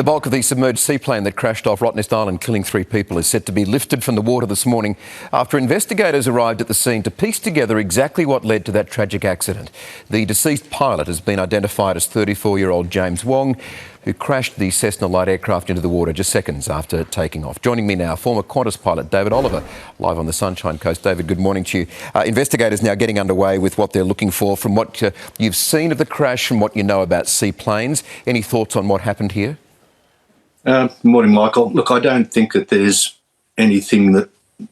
bulk of the submerged seaplane that crashed off Rottnest Island, killing 3 people, is set to be lifted from the water this morning after investigators arrived at the scene to piece together exactly what led to that tragic accident. The deceased pilot has been identified as 34-year-old James Wong, who crashed the Cessna light aircraft into the water just seconds after taking off. Joining me now, former Qantas pilot David Oliver, live on the Sunshine Coast. David, good morning to you. Investigators now getting underway with what they're looking for. From what you've seen of the crash and what you know about seaplanes, any thoughts on what happened here? Good morning, Michael. Look, I don't think that there's anything that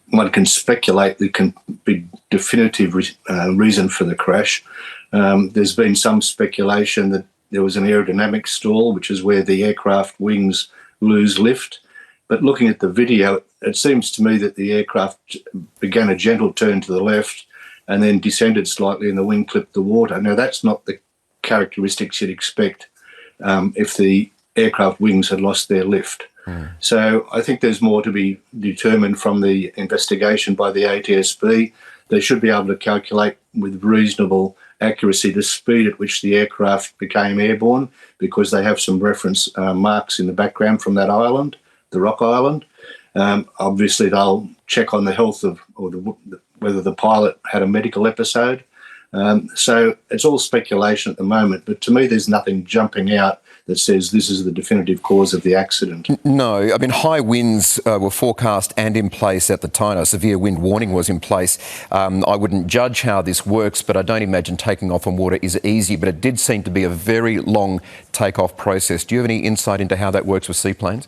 one can speculate that can be definitive reason for the crash. There's been some speculation that there was an aerodynamic stall, which is where the aircraft wings lose lift. But looking at the video, it seems to me that the aircraft began a gentle turn to the left and then descended slightly and the wing clipped the water. Now, that's not the characteristics you'd expect if the aircraft wings had lost their lift. So I think there's more to be determined from the investigation by the ATSB. They should be able to calculate with reasonable accuracy the speed at which the aircraft became airborne, because they have some reference marks in the background from that island, the Rock Island. Obviously, they'll check on the health of, or whether the pilot had a medical episode. So it's all speculation at the moment, but to me there's nothing jumping out that says this is the definitive cause of the accident. No, I mean, high winds were forecast and in place at the time. A severe wind warning was in place. I wouldn't judge how this works, but I don't imagine taking off on water is easy, but it did seem to be a very long takeoff process. Do you have any insight into how that works with seaplanes?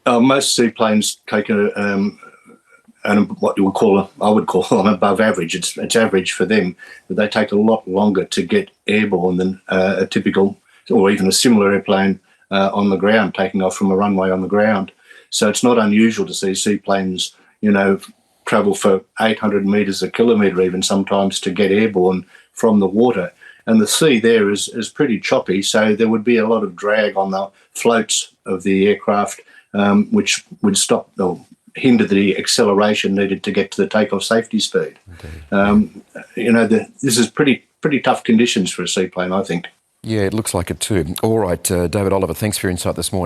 Most seaplanes take and what you would call I would call them above average. It's average for them, but they take a lot longer to get airborne than a typical or even a similar airplane on the ground, taking off from a runway on the ground. So it's not unusual to see seaplanes, travel for 800 metres, a kilometre even sometimes, to get airborne from the water. And the sea there is pretty choppy, so there would be a lot of drag on the floats of the aircraft, which would stop or hinder the acceleration needed to get to the takeoff safety speed. This is pretty tough conditions for a seaplane, I think. Yeah, it looks like it too. All right, David Oliver, thanks for your insight this morning.